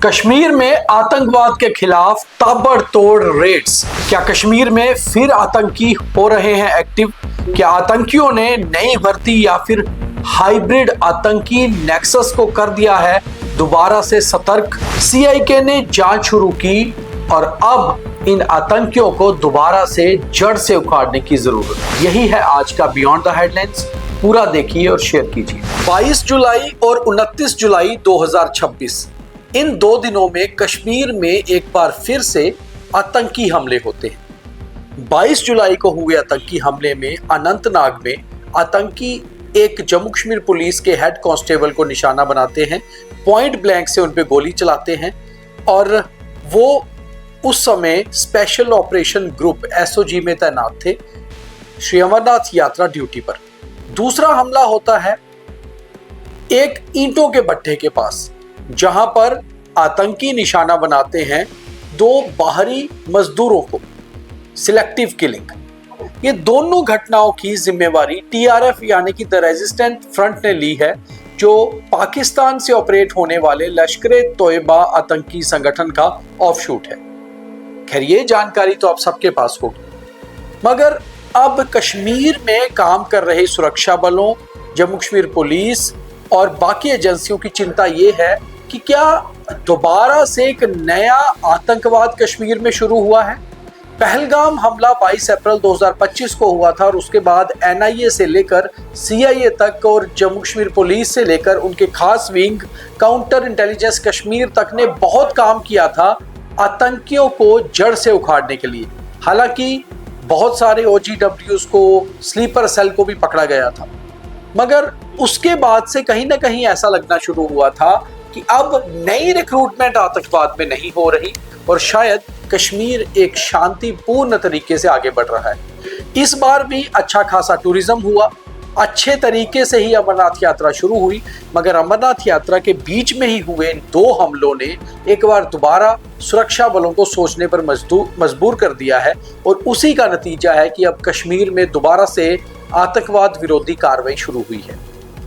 कश्मीर में आतंकवाद के खिलाफ ताबड़तोड़ रेड्स। क्या कश्मीर में फिर आतंकी हो रहे हैं एक्टिव? क्या आतंकियों ने नई भर्ती या फिर हाइब्रिड आतंकी नेक्सस को कर दिया है दोबारा से सतर्क? सीआईके ने जांच शुरू की और अब इन आतंकियों को दोबारा से जड़ से उखाड़ने की जरूरत। यही है आज का बियॉन्ड द हेडलाइंस। पूरा देखिए और शेयर कीजिए। 22 जुलाई और 29 जुलाई 2026 इन 2 दिनों में कश्मीर में एक बार फिर से आतंकी हमले होते हैं। 22 जुलाई को हुए आतंकी हमले में अनंतनाग में आतंकी एक जम्मू कश्मीर पुलिस के हेड कांस्टेबल को निशाना बनाते हैं, पॉइंट ब्लैंक से उन पे गोली चलाते हैं और वो उस समय स्पेशल ऑपरेशन ग्रुप एसओजी में तैनात थे, श्री अमरनाथ यात्रा ड्यूटी पर। दूसरा हमला होता है एक ईंटों के भट्ठे के पास, जहां पर आतंकी निशाना बनाते हैं 2 बाहरी मजदूरों को, सिलेक्टिव किलिंग। ये दोनों घटनाओं की जिम्मेवारी टीआरएफ यानी कि द रेजिस्टेंट फ्रंट ने ली है, जो पाकिस्तान से ऑपरेट होने वाले लश्कर-ए-तोयबा आतंकी संगठन का ऑफशूट है। खैर, ये जानकारी तो आप सबके पास होगी, मगर अब कश्मीर में काम कर रहे सुरक्षा बलों, जम्मू कश्मीर पुलिस और बाकी एजेंसियों की चिंता ये है कि क्या दोबारा से एक नया आतंकवाद कश्मीर में शुरू हुआ है। पहलगाम हमला 22 अप्रैल 2025 को हुआ था और उसके बाद एनआईए से लेकर सीआईए तक और जम्मू कश्मीर पुलिस से लेकर उनके खास विंग काउंटर इंटेलिजेंस कश्मीर तक ने बहुत काम किया था आतंकियों को जड़ से उखाड़ने के लिए। हालांकि बहुत सारे ओजीडब्ल्यूज को, स्लीपर सेल को भी पकड़ा गया था, मगर उसके बाद से कहीं ना कहीं ऐसा लगना शुरू हुआ था कि अब नई रिक्रूटमेंट आतंकवाद में नहीं हो रही और शायद कश्मीर एक शांतिपूर्ण तरीके से आगे बढ़ रहा है। इस बार भी अच्छा खासा टूरिज्म हुआ, अच्छे तरीके से ही अमरनाथ यात्रा शुरू हुई, मगर अमरनाथ यात्रा के बीच में ही हुए इन 2 हमलों ने एक बार दोबारा सुरक्षा बलों को सोचने पर मजबूर कर दिया है और उसी का नतीजा है कि अब कश्मीर में दोबारा से आतंकवाद विरोधी कार्रवाई शुरू हुई है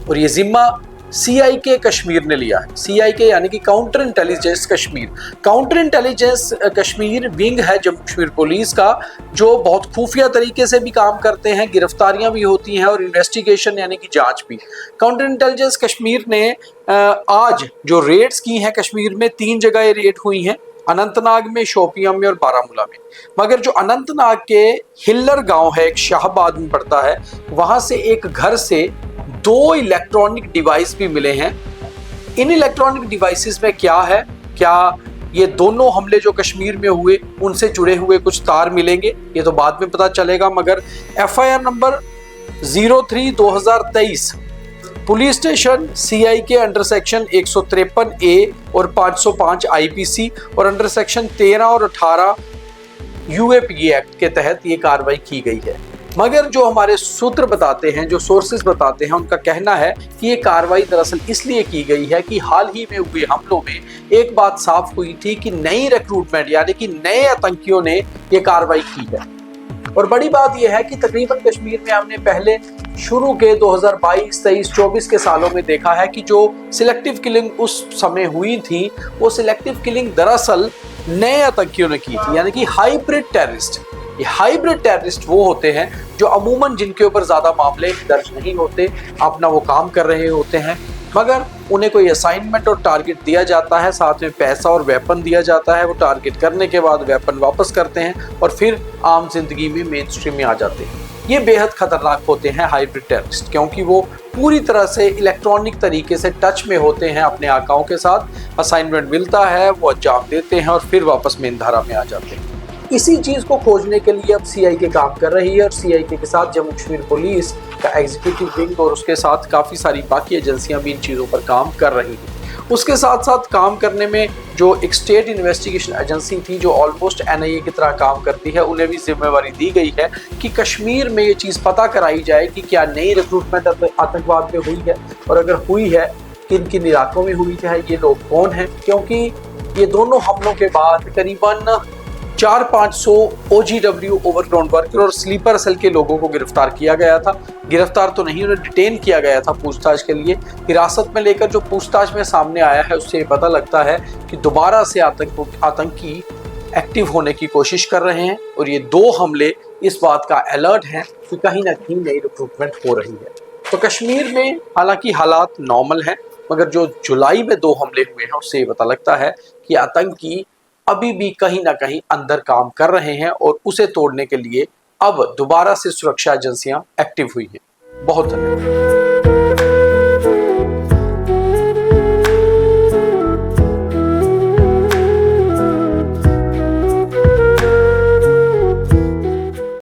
और ये जिम्मा सीआईके कश्मीर ने लिया है। सीआईके यानी कि counter intelligence Kashmir. Counter intelligence Kashmir wing है जम्मू कश्मीर पुलिस का, जो बहुत खुफिया तरीके से भी काम करते हैं, गिरफ्तारियां भी होती हैं और इन्वेस्टिगेशन यानी कि जांच भी। काउंटर इंटेलिजेंस कश्मीर ने आज जो रेड्स की हैं कश्मीर में, 3 जगह रेड हुई हैं, अनंतनाग में, शोपियां में और बारामूला में। मगर जो अनंतनाग के हिल्लर गांव है, एक शाहबाद में पड़ता है, वहां से एक घर से 2 इलेक्ट्रॉनिक डिवाइस भी मिले हैं। इन इलेक्ट्रॉनिक डिवाइसेस में क्या है, क्या ये दोनों हमले जो कश्मीर में हुए उनसे जुड़े हुए कुछ तार मिलेंगे, ये तो बाद में पता चलेगा। मगर FIR number 03/2023 police station CIK under section 153A और 505 आईपीसी और अंडर सेक्शन 13 और 18 यूएपीए एक्ट के तहत ये कार्रवाई की गई है। मगर जो हमारे सूत्र बताते हैं, जो सोर्सेज बताते हैं, उनका कहना है कि ये कार्रवाई दरअसल इसलिए की गई है कि हाल ही में हुए हमलों में एक बात साफ हुई थी कि नई रिक्रूटमेंट यानी कि नए आतंकियों ने ये कार्रवाई की है। और बड़ी बात यह है कि तकरीबन कश्मीर में हमने पहले शुरू के 2022, 23, 24 के सालों में देखा है कि जो सिलेक्टिव किलिंग उस समय हुई थी, वो सिलेक्टिव किलिंग दरअसल नए आतंकियों ने की थी, यानी कि हाइब्रिड टेररिस्ट। ये हाइब्रिड टेररिस्ट वो होते हैं जो अमूमन जिनके ऊपर ज्यादा मामले दर्ज नहीं होते, अपना वो काम कर रहे होते हैं, मगर उन्हें कोई असाइनमेंट और टारगेट दिया जाता है, साथ में पैसा और वेपन दिया जाता है। वो टारगेट करने के बाद वेपन वापस करते हैं और फिर आम जिंदगी में मेन स्ट्रीम में आ जाते हैं। ये बेहद खतरनाक होते हैं हाइब्रिड टेररिस्ट, क्योंकि वो पूरी तरह से इलेक्ट्रॉनिक तरीके से टच में होते हैं अपने आकाओं के साथ। असाइनमेंट मिलता है, वो अंजाम देते हैं और फिर वापस मेन धारा में आ जाते हैं। इसी चीज को खोजने के लिए अब सीआईके काम कर रही है और सीआईके के साथ जम्मू कश्मीर पुलिस का एग्जीक्यूटिव विंग और उसके साथ काफी सारी बाकी एजेंसियां भी इन चीजों पर काम कर रही हैं। उसके साथ साथ काम करने में जो एक स्टेट इन्वेस्टिगेशन एजेंसी थी, जो ऑलमोस्ट एनआईए की तरह काम करती है, उन्हें भी जिम्मेवारी दी गई है कि कश्मीर में ये चीज पता कराई जाए कि क्या नई रिक्रूटमेंट आतंकवाद में हुई है और अगर हुई है किन किन इलाकों में हुई है, ये लोग कौन हैं। क्योंकि ये दोनों हमलों के बाद करीबन 400-500 OGW ओवरग्राउंड वर्कर और स्लीपर सेल के लोगों को गिरफ्तार किया गया था। गिरफ्तार तो नहीं, उन्हें डिटेन किया गया था पूछताछ के लिए। हिरासत में लेकर जो पूछताछ में सामने आया है उससे पता लगता है कि दोबारा से आतंकी एक्टिव होने की कोशिश कर रहे हैं और ये 2 हमले इस बात का अलर्ट है कि कहीं ना कहीं नई रिक्रूटमेंट हो रही है। तो कश्मीर में हालांकि हालात नॉर्मल हैं, मगर जो जुलाई में 2 हमले हुए हैं उससे पता लगता है कि आतंकी अभी भी कहीं ना कहीं अंदर काम कर रहे हैं और उसे तोड़ने के लिए अब दोबारा से सुरक्षा एजेंसियां एक्टिव हुई हैं। बहुत धन्यवाद।